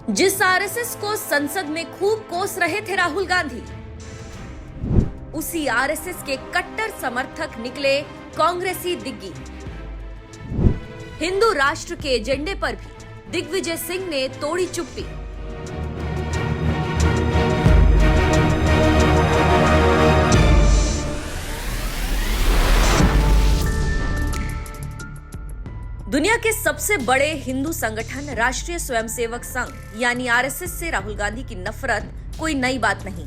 जिस आरएसएस को संसद में खूब कोस रहे थे राहुल गांधी, उसी आरएसएस के कट्टर समर्थक निकले कांग्रेसी दिग्गी। हिंदू राष्ट्र के एजेंडे पर भी दिग्विजय सिंह ने तोड़ी चुप्पी। दुनिया के सबसे बड़े हिंदू संगठन राष्ट्रीय स्वयंसेवक संघ यानी आरएसएस से राहुल गांधी की नफरत कोई नई बात नहीं।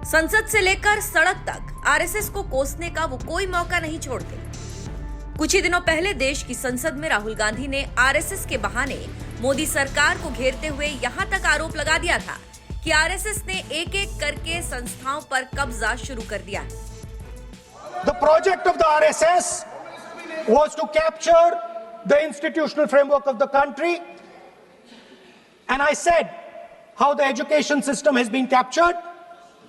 संसद से लेकर सड़क तक आरएसएस को कोसने का वो कोई मौका नहीं छोड़ते। कुछ ही दिनों पहले देश की संसद में राहुल गांधी ने आरएसएस के बहाने मोदी सरकार को घेरते हुए यहां तक आरोप लगा दिया था कि आरएसएस ने एक एक करके संस्थाओं पर कब्जा शुरू कर दिया है। The project of the RSS was to capture the institutional framework of the country, and I said how the education system has been captured.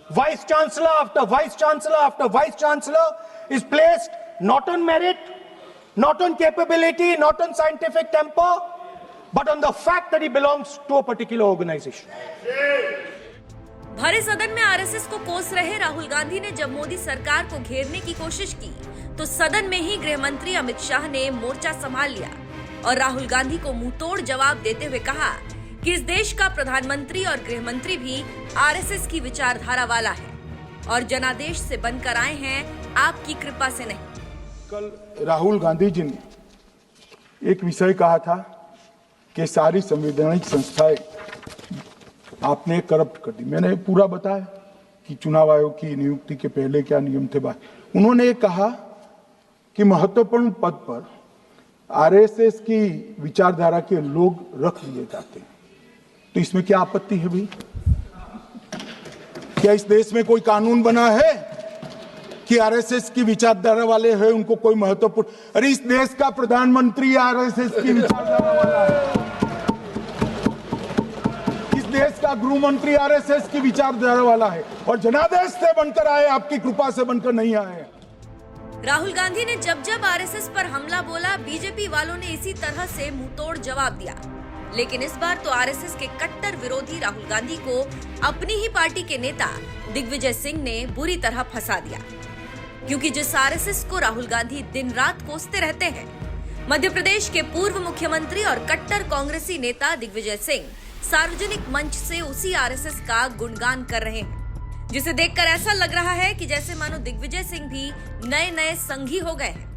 Vice Chancellor after Vice Chancellor after Vice Chancellor is placed not on merit, not on capability, not on scientific temper, but on the fact that he belongs to a particular organization. भरे सदन में RSS को कोस रहे राहुल गांधी ने जब मोदी सरकार को घेरने की कोशिश की तो सदन में ही गृह मंत्री अमित शाह ने मोर्चा संभाल लिया और राहुल गांधी को मुंहतोड़ जवाब देते हुए कहा कि इस देश का प्रधानमंत्री और गृह मंत्री भी आरएसएस की विचारधारा वाला है और जनादेश से बनकर आए हैं, आपकी कृपा से नहीं। कल राहुल गांधी जी ने एक विषय कहा था कि सारी संवैधानिक संस्थाएं आपने करप्ट कर दी। मैंने पूरा बताया कि चुनाव आयोग की नियुक्ति के पहले क्या नियम थे। उन्होंने कहा कि महत्वपूर्ण पद पर आरएसएस की विचारधारा के लोग रख दिए जाते हैं, तो इसमें क्या आपत्ति है भाई? क्या इस देश में कोई कानून बना है कि आरएसएस की विचारधारा वाले हैं उनको कोई महत्वपूर्ण? अरे इस देश का प्रधानमंत्री आरएसएस की विचारधारा वाला है, इस देश का गृह मंत्री आरएसएस की विचारधारा वाला है और जनादेश से बनकर आए, आपकी कृपा से बनकर नहीं आए। राहुल गांधी ने जब जब आरएसएस पर हमला बोला, बीजेपी वालों ने इसी तरह से मुंहतोड़ जवाब दिया। लेकिन इस बार तो आरएसएस के कट्टर विरोधी राहुल गांधी को अपनी ही पार्टी के नेता दिग्विजय सिंह ने बुरी तरह फंसा दिया, क्योंकि जिस आरएसएस को राहुल गांधी दिन रात कोसते रहते हैं, मध्य प्रदेश के पूर्व मुख्यमंत्री और कट्टर कांग्रेसी नेता दिग्विजय सिंह सार्वजनिक मंच से उसी आरएसएस का गुणगान कर रहे हैं, जिसे देखकर ऐसा लग रहा है कि जैसे मानो दिग्विजय सिंह भी नए नए संघी हो गए हैं।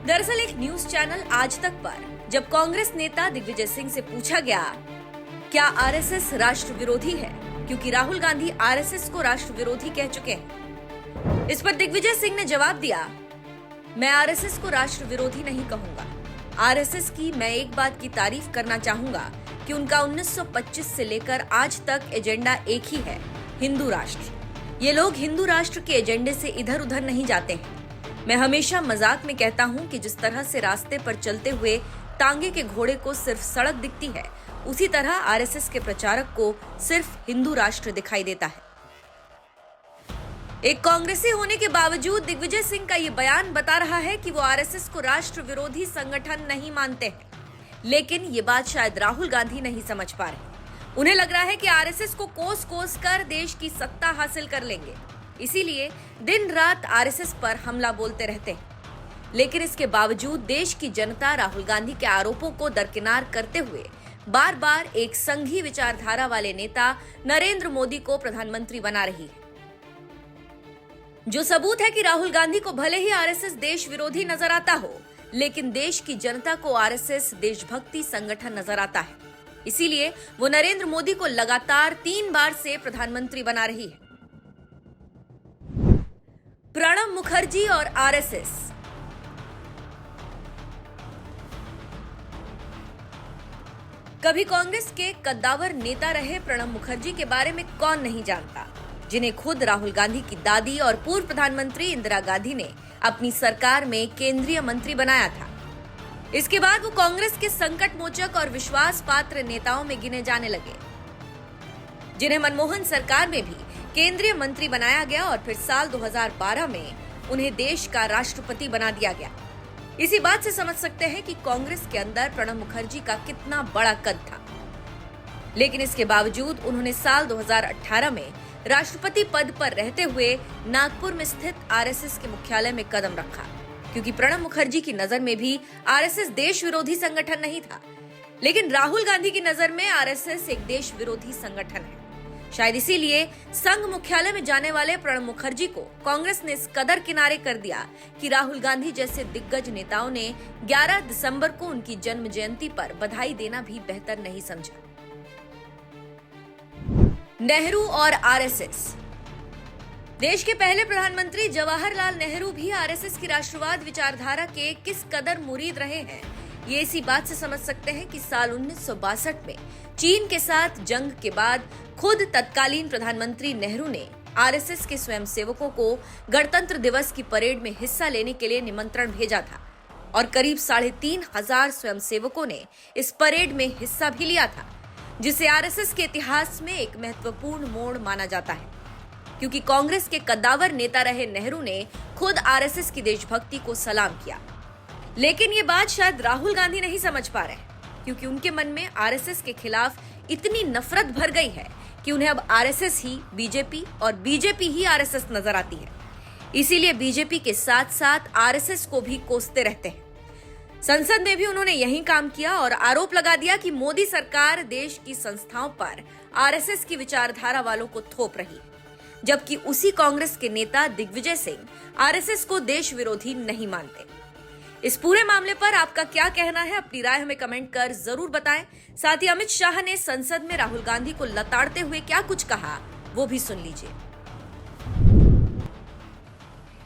दरअसल एक न्यूज चैनल आज तक पर जब कांग्रेस नेता दिग्विजय सिंह से पूछा गया क्या आरएसएस राष्ट्र विरोधी है, क्योंकि राहुल गांधी आरएसएस को राष्ट्र विरोधी कह चुके हैं, इस पर दिग्विजय सिंह ने जवाब दिया, मैं आरएसएस को राष्ट्र विरोधी नहीं कहूंगा। आरएसएस की मैं एक बात की तारीफ करना चाहूंगा कि उनका 1925 से लेकर आज तक एजेंडा एक ही है, हिंदू राष्ट्र। ये लोग हिंदू राष्ट्र के एजेंडे से इधर उधर नहीं जाते हैं। मैं हमेशा मजाक में कहता हूं कि जिस तरह से रास्ते पर चलते हुए तांगे के घोड़े को सिर्फ सड़क दिखती है, उसी तरह आरएसएस के प्रचारक को सिर्फ हिंदू राष्ट्र दिखाई देता है। एक कांग्रेसी होने के बावजूद दिग्विजय सिंह का ये बयान बता रहा है कि वो आरएसएस को राष्ट्र विरोधी संगठन नहीं मानते हैं, लेकिन ये बात शायद राहुल गांधी नहीं समझ पा रहे। उन्हें लग रहा है कि आरएसएस को कोस कोस कर देश की सत्ता हासिल कर लेंगे, इसीलिए दिन रात आरएसएस पर हमला बोलते रहते हैं। लेकिन इसके बावजूद देश की जनता राहुल गांधी के आरोपों को दरकिनार करते हुए बार बार एक संघी विचारधारा वाले नेता नरेंद्र मोदी को प्रधानमंत्री बना रही है, जो सबूत है कि राहुल गांधी को भले ही आरएसएस देश विरोधी नजर आता हो, लेकिन देश की जनता को आरएसएस देशभक्ति संगठन नजर आता है। इसीलिए वो नरेंद्र मोदी को लगातार 3 बार से प्रधानमंत्री बना रही है। प्रणब मुखर्जी और आरएसएस। कभी कांग्रेस के कद्दावर नेता रहे प्रणब मुखर्जी के बारे में कौन नहीं जानता, जिन्हें खुद राहुल गांधी की दादी और पूर्व प्रधानमंत्री इंदिरा गांधी ने अपनी सरकार में केंद्रीय मंत्री बनाया था। इसके बाद वो कांग्रेस के संकट मोचक और विश्वास पात्र नेताओं में गिने जाने लगे, जिन्हें मनमोहन सरकार में भी केंद्रीय मंत्री बनाया गया और फिर साल 2012 में उन्हें देश का राष्ट्रपति बना दिया गया। इसी बात से समझ सकते हैं कि कांग्रेस के अंदर प्रणब मुखर्जी का कितना बड़ा कद था। लेकिन इसके बावजूद उन्होंने साल 2018 में राष्ट्रपति पद पर रहते हुए नागपुर में स्थित आरएसएस के मुख्यालय में कदम रखा, क्योंकि प्रणब मुखर्जी की नजर में भी आरएसएस देश विरोधी संगठन नहीं था। लेकिन राहुल गांधी की नजर में आरएसएस एक देश विरोधी संगठन है। शायद इसीलिए संघ मुख्यालय में जाने वाले प्रणब मुखर्जी को कांग्रेस ने इस कदर किनारे कर दिया कि राहुल गांधी जैसे दिग्गज नेताओं ने 11 दिसंबर को उनकी जन्म जयंती पर बधाई देना भी बेहतर नहीं समझा। नेहरू और आरएसएस। देश के पहले प्रधानमंत्री जवाहरलाल नेहरू भी आरएसएस की राष्ट्रवाद विचारधारा के किस कदर मुरीद रहे हैं, ये इसी बात से समझ सकते हैं कि साल 1962 में चीन के साथ जंग के बाद खुद तत्कालीन प्रधानमंत्री नेहरू ने आरएसएस के स्वयंसेवकों को गणतंत्र दिवस की परेड में हिस्सा लेने के लिए निमंत्रण भेजा था और करीब 3,500 स्वयंसेवकों ने इस परेड में हिस्सा भी लिया था, जिसे आरएसएस के इतिहास में एक महत्वपूर्ण मोड़ माना जाता है, क्योंकि कांग्रेस के कद्दावर नेता रहे नेहरू ने खुद आरएसएस की देशभक्ति को सलाम किया। लेकिन ये बात शायद राहुल गांधी नहीं समझ पा रहे, क्योंकि उनके मन में आरएसएस के खिलाफ इतनी नफरत भर गई है कि उन्हें अब आरएसएस ही बीजेपी और बीजेपी ही आरएसएस नजर आती है। इसीलिए बीजेपी के साथ साथ आरएसएस को भी कोसते रहते हैं। संसद में भी उन्होंने यही काम किया और आरोप लगा दिया कि मोदी सरकार देश की संस्थाओं पर आरएसएस की विचारधारा वालों को थोप रही, जबकि उसी कांग्रेस के नेता दिग्विजय सिंह आरएसएस को देश विरोधी नहीं मानते। इस पूरे मामले पर आपका क्या कहना है, अपनी राय हमें कमेंट कर जरूर बताएं। साथ ही अमित शाह ने संसद में राहुल गांधी को लताड़ते हुए क्या कुछ कहा, वो भी सुन लीजिए।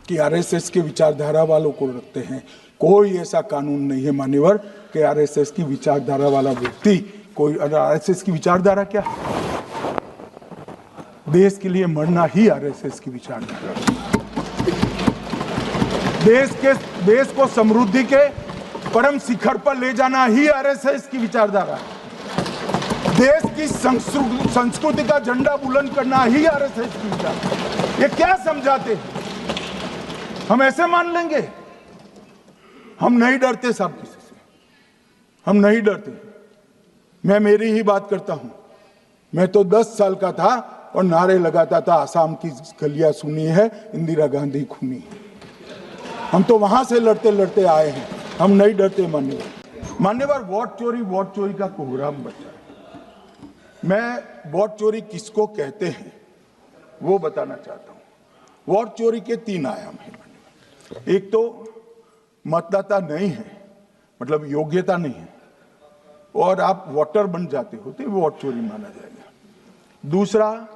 कि आरएसएस की विचारधारा वालों को रखते हैं, कोई ऐसा कानून नहीं है मान्यवर कि आरएसएस की विचारधारा वाला व्यक्ति कोई। आरएसएस की विचारधारा क्या? देश के लिए मरना ही आरएसएस की विचारधारा। देश को समृद्धि के परम शिखर पर ले जाना ही आरएसएस की विचारधारा है। देश की संस्कृति का झंडा बुलंद करना ही आरएसएस की विचारधारा। ये क्या समझाते हैं? हम ऐसे मान लेंगे? हम नहीं डरते साहब किसी से, हम नहीं डरते। मैं मेरी ही बात करता हूं। मैं तो 10 साल का था और नारे लगाता था, आसाम की गलियां सुनी है, इंदिरा गांधी खूनी है। हम तो वहां से लड़ते लड़ते आए हैं, हम नहीं डरते। मान्यवर वोट चोरी का कोहराम बचा है। मैं वोट चोरी किसको कहते हैं वो बताना चाहता हूं। वोट चोरी के 3 आयाम हैं। एक तो मतदाता नहीं है, मतलब योग्यता नहीं है, और आप वोटर बन जाते हो तो वोट चोरी माना जाएगा। दूसरा,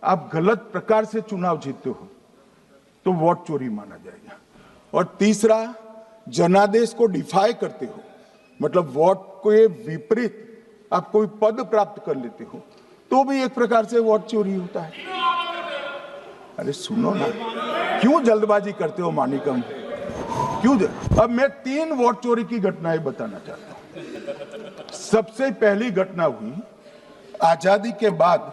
आप गलत प्रकार से चुनाव जीतते हो तो वोट चोरी माना जाएगा। और तीसरा, जनादेश को डिफाई करते हो, मतलब वोट के विपरीत आप कोई पद प्राप्त कर लेते हो तो भी एक प्रकार से वोट चोरी होता है। अरे सुनो ना, क्यों जल्दबाजी करते हो मानिकम? क्यों? अब मैं 3 वोट चोरी की घटनाएं बताना चाहता हूं। सबसे पहली घटना हुई, आजादी के बाद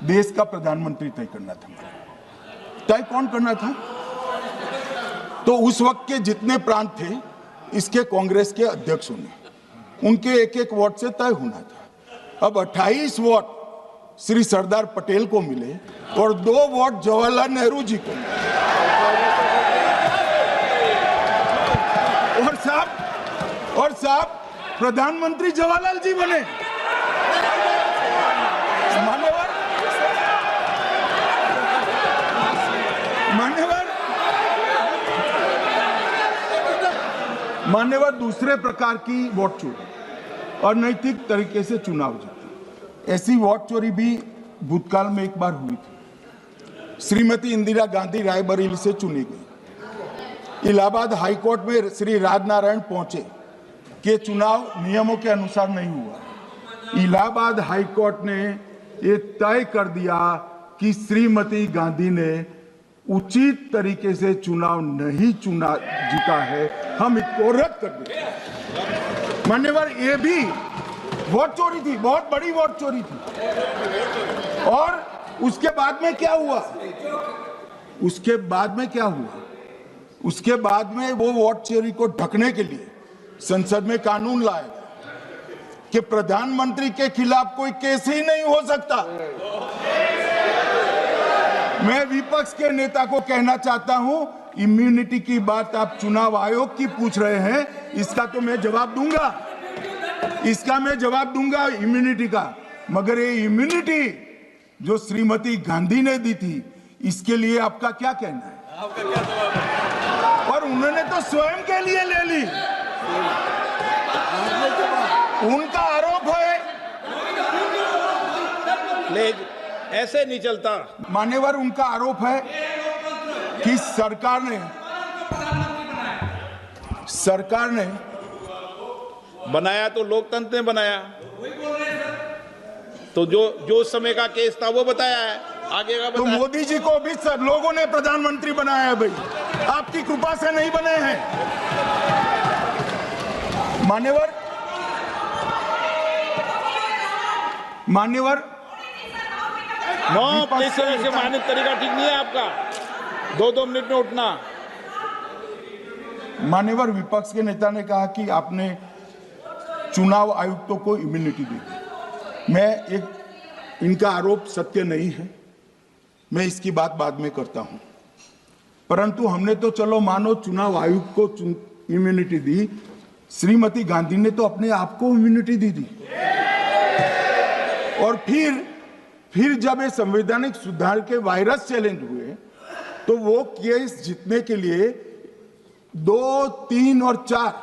देश का प्रधानमंत्री तय करना था। तय कौन करना था? तो उस वक्त के जितने प्रांत थे, इसके कांग्रेस के अध्यक्षों ने, उनके एक एक वोट से तय होना था। अब 28 वोट श्री सरदार पटेल को मिले और 2 वोट जवाहरलाल नेहरू जी को मिले। और साहब प्रधानमंत्री जवाहरलाल जी बने। मान्यवर दूसरे प्रकार की वोट चोरी और नैतिक तरीके से चुनाव जीते, ऐसी वोट चोरी भी भूतकाल में एक बार हुई थी। श्रीमती इंदिरा गांधी रायबरेली से चुनी गई। इलाहाबाद हाईकोर्ट में श्री राजनारायण पहुंचे कि चुनाव नियमों के अनुसार नहीं हुआ। इलाहाबाद हाईकोर्ट ने ये तय कर दिया कि श्रीमती गांधी ने उचित तरीके से चुनाव नहीं जीता है, हम इसको रद्द कर देते। मान्यवर, ये भी वोट चोरी थी, बहुत बड़ी वोट चोरी थी। और उसके बाद में क्या हुआ? उसके बाद में क्या हुआ? उसके बाद में वो वोट चोरी को ढकने के लिए संसद में कानून लाया कि प्रधानमंत्री के खिलाफ कोई केस ही नहीं हो सकता। मैं विपक्ष के नेता को कहना चाहता हूं, इम्यूनिटी की बात आप चुनाव आयोग की पूछ रहे हैं, इसका तो मैं जवाब दूंगा, इसका मैं जवाब दूंगा इम्यूनिटी का। मगर ये इम्यूनिटी जो श्रीमती गांधी ने दी थी, इसके लिए आपका क्या कहना है? आपका क्या जवाब है? और उन्होंने तो स्वयं के लिए ले ली। उनका आरोप है, ऐसे नहीं चलता। मान्यवर, उनका आरोप है कि सरकार ने बनाया तो लोकतंत्र ने बनाया, तो जो समय का केस था वो बताया है, आगे का तो बताया। मोदी जी को भी सब लोगों ने प्रधानमंत्री बनाया है भाई, आपकी कृपा से नहीं बने हैं। मान्यवर नो प्लीज, से मानक तरीका ठीक नहीं है आपका, 2-2 मिनट में उठना। मान्यवर, विपक्ष के नेता ने कहा कि आपने चुनाव आयुक्तों को इम्यूनिटी दी। इनका आरोप सत्य नहीं है, मैं इसकी बात बाद में करता हूं, परंतु हमने तो चलो मानो चुनाव आयुक्त को इम्यूनिटी दी, श्रीमती गांधी ने तो अपने आप को इम्यूनिटी दी। और फिर जब ये संवैधानिक सुधार के वायरस चैलेंज हुए, तो वो केस जीतने के लिए 2, 3 और 4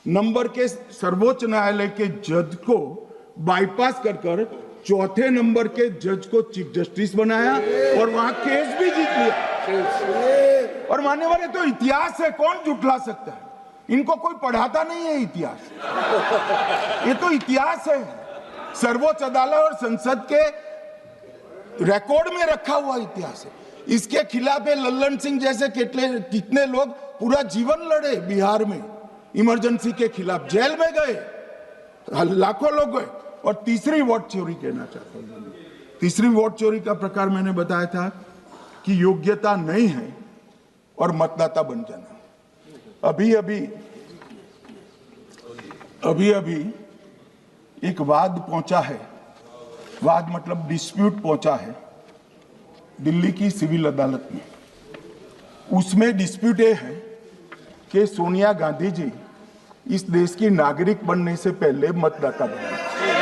नंबर के सर्वोच्च न्यायालय के जज को बाईपास कर चौथे नंबर के जज को चीफ जस्टिस बनाया और वहां केस भी जीत लिया। और मान्यवर, ये तो इतिहास है, कौन जुटला सकता है? इनको कोई पढ़ाता नहीं है इतिहास, ये तो इतिहास है, सर्वोच्च अदालत और संसद के रिकॉर्ड में रखा हुआ इतिहास है। इसके खिलाफ लल्लन सिंह जैसे कितने लोग पूरा जीवन लड़े बिहार में इमरजेंसी के खिलाफ, जेल में गए, लाखों लोग गए। और तीसरी वोट चोरी कहना चाहता हूं, तीसरी वोट चोरी का प्रकार मैंने बताया था कि योग्यता नहीं है और मतदाता बन जाना। अभी एक वाद पहुंचा है, वाद मतलब डिस्प्यूट पहुंचा है दिल्ली की सिविल अदालत में। उसमें डिस्प्यूट ये है कि सोनिया गांधी जी इस देश की नागरिक बनने से पहले मतदाता बने।